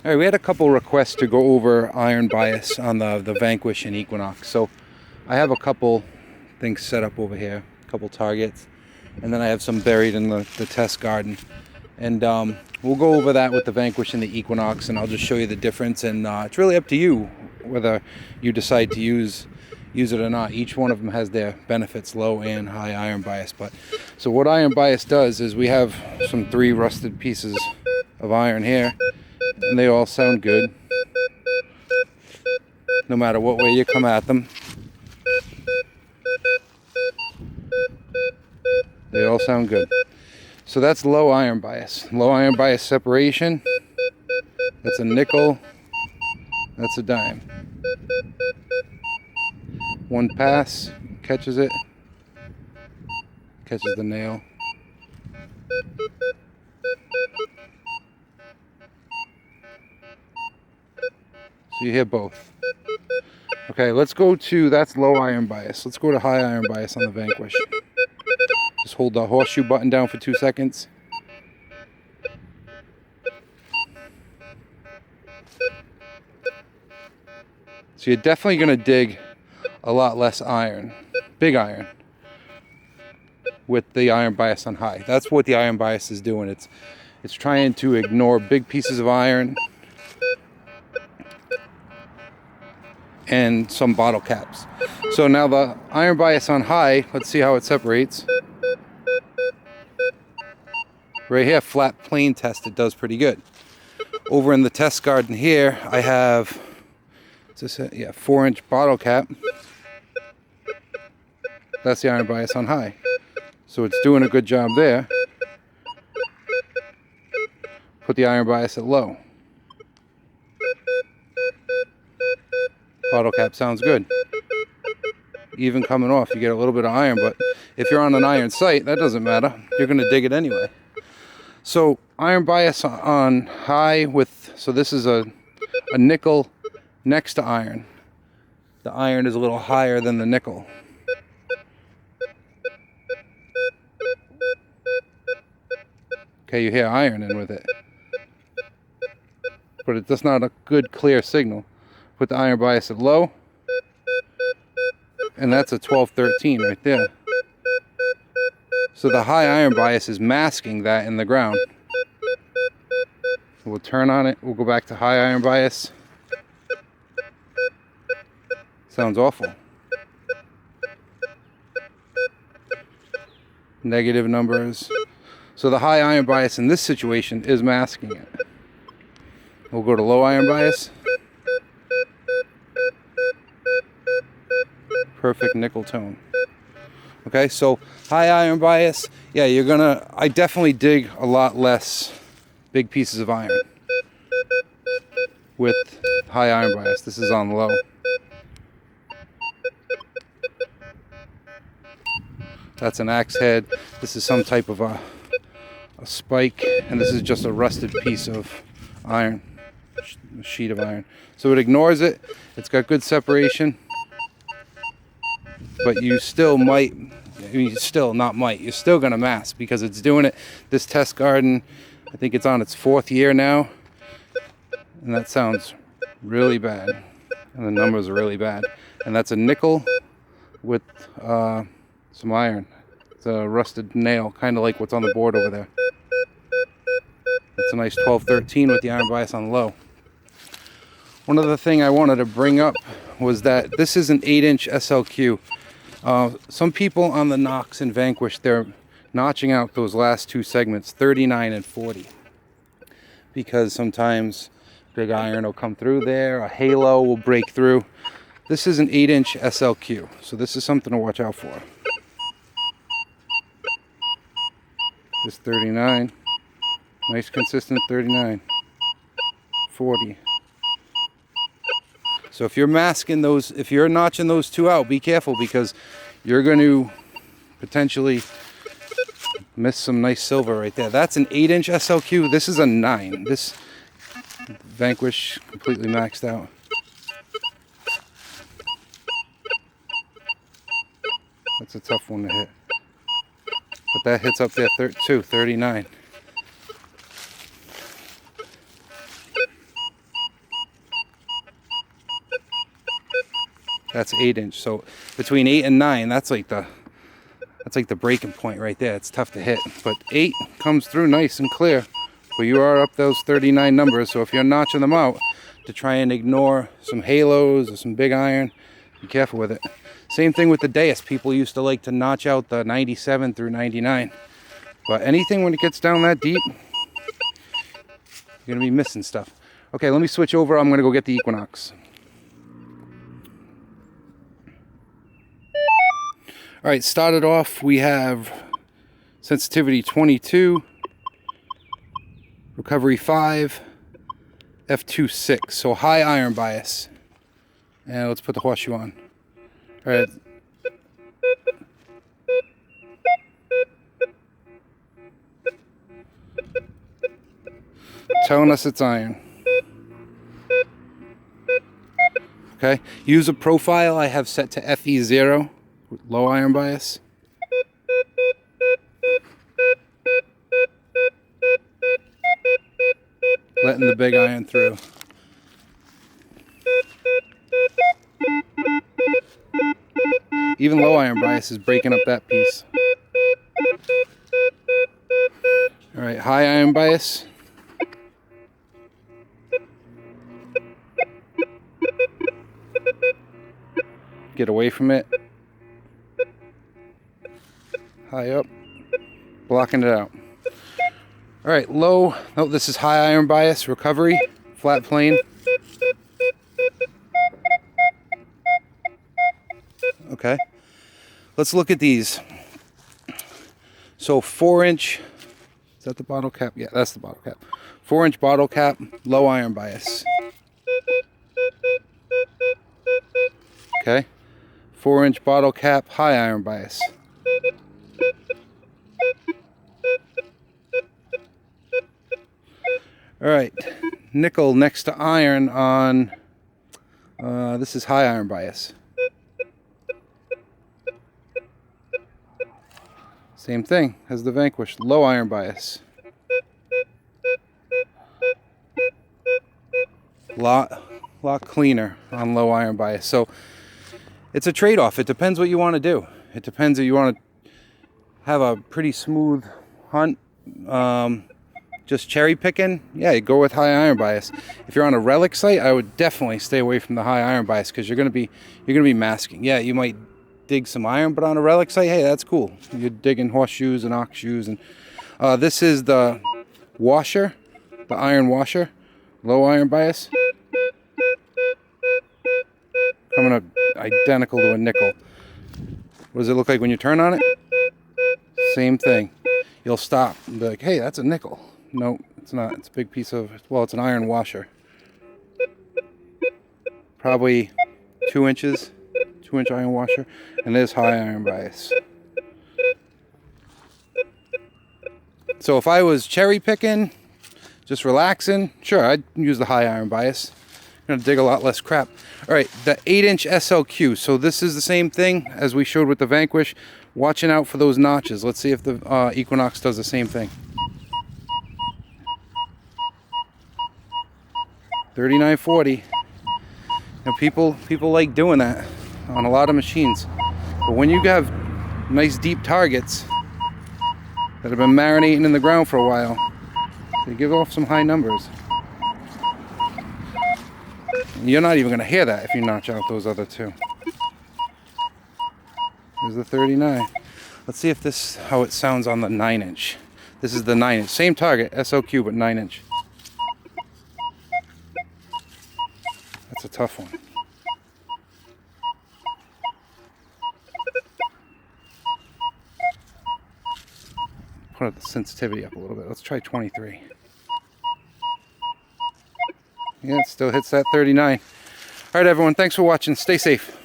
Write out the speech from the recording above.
All right, we had a couple requests to go over iron bias on the Vanquish and Equinox. So I have a couple things set up over here, a couple targets, and then I have some buried in the test garden. And we'll go over that with the Vanquish and the Equinox, and I'll just show you the difference. And it's really up to you whether you decide to use it or not. Each one of them has their benefits, low and high iron bias. But so what iron bias does is we have some 3 rusted pieces of iron here, and they all sound good no matter what way you come at them. They all sound good. So that's low iron bias. Low iron bias separation. That's a nickel. That's a dime. One pass, catches it. Catches the nail. So you hear both. Okay, let's go to, that's low iron bias. Let's go to high iron bias on the Vanquish. Just hold the horseshoe button down for 2 seconds. So you're definitely going to dig a lot less iron, big iron, with the iron bias on high. That's what the iron bias is doing. It's trying to ignore big pieces of iron and some bottle caps. So now the iron bias on high, let's see how it separates. Right here, flat plane test, it does pretty good. Over in the test garden here, I have, what's this, 4-inch bottle cap. That's the iron bias on high. So it's doing a good job there. Put the iron bias at low. Bottle cap sounds good. Even coming off, you get a little bit of iron, but if you're on an iron sight, that doesn't matter. You're going to dig it anyway. So iron bias on high with, so this is a nickel next to iron. The iron is a little higher than the nickel. Okay, you hear iron in with it. But it's just not a good clear signal. Put the iron bias at low. And that's a 12-13 right there. So the high iron bias is masking that in the ground. So we'll turn on it. We'll go back to high iron bias. Sounds awful. Negative numbers. So the high iron bias in this situation is masking it. We'll go to low iron bias. Perfect nickel tone. Okay, so high iron bias, yeah, I definitely dig a lot less big pieces of iron with high iron bias. This is on low. That's an axe head. This is some type of a spike, and this is just a rusted piece of iron, a sheet of iron. So it ignores it. It's got good separation. But you still might, you're still going to mask because it's doing it. This test garden, I think it's on its 4th year now. And that sounds really bad. And the numbers are really bad. And that's a nickel with some iron. It's a rusted nail, kind of like what's on the board over there. It's a nice 12-13 with the iron bias on low. One other thing I wanted to bring up was that this is an 8-inch SLQ. Some people on the Nox and Vanquish, they're notching out those last 2 segments, 39 and 40. Because sometimes big iron will come through there, a halo will break through. This is an 8-inch SLQ, so this is something to watch out for. This 39, nice consistent 39, 40. So if you're masking those, if you're notching those 2 out, be careful because you're going to potentially miss some nice silver right there. That's an 8-inch SLQ. This is a 9. This Vanquish completely maxed out. That's a tough one to hit. But that hits up there too, 39. That's 8-inch. So between 8 and 9, that's like the breaking point right there. It's tough to hit. But 8 comes through nice and clear. But you are up those 39 numbers. So if you're notching them out to try and ignore some halos or some big iron, be careful with it. Same thing with the Deus. People used to like to notch out the 97 through 99. But anything when it gets down that deep, you're going to be missing stuff. Okay, let me switch over. I'm going to go get the Equinox. All right, started off, we have sensitivity 22, recovery 5, F2 6, so high iron bias. And let's put the horseshoe on. All right. Telling us it's iron. Okay, user profile I have set to FE0 with low iron bias. Letting the big iron through. Even low iron bias is breaking up that piece. All right, high iron bias. Get away from it. High up. Blocking it out. All right, low. Oh, this is high iron bias, recovery, flat plane. Okay. Let's look at these. So 4-inch, is that the bottle cap? Yeah, that's the bottle cap. 4-inch bottle cap, low iron bias. Okay. 4-inch bottle cap, high iron bias. All right, nickel next to iron on, this is high iron bias. Same thing as the Vanquish, low iron bias. Lot cleaner on low iron bias. So it's a trade-off. It depends what you want to do. It depends if you want to have a pretty smooth hunt, just cherry picking, yeah, you go with high iron bias. If you're on a relic site, I would definitely stay away from the high iron bias because you're gonna be masking. Yeah, you might dig some iron, but on a relic site, hey, that's cool. You're digging horseshoes and ox shoes, and this is the washer, the iron washer, low iron bias. Coming up identical to a nickel. What does it look like when you turn on it? Same thing. You'll stop and be like, hey, that's a nickel. No, it's not. It's a big piece of, well, it's an iron washer. Probably 2 inches, 2-inch iron washer. And there's high iron bias. So if I was cherry picking, just relaxing, sure, I'd use the high iron bias. I'm gonna dig a lot less crap. All right, the 8-inch SLQ. So this is the same thing as we showed with the Vanquish. Watching out for those notches. Let's see if the Equinox does the same thing. 3940. Now people like doing that on a lot of machines. But when you have nice deep targets that have been marinating in the ground for a while, they give off some high numbers. You're not even going to hear that if you notch out those other two. There's the 39. Let's see if this, how it sounds on the 9-inch. This is the 9-inch. Same target, SLQ, but 9-inch. That's a tough one. Put the sensitivity up a little bit. Let's try 23. Yeah, it still hits that 39. All right, everyone. Thanks for watching. Stay safe.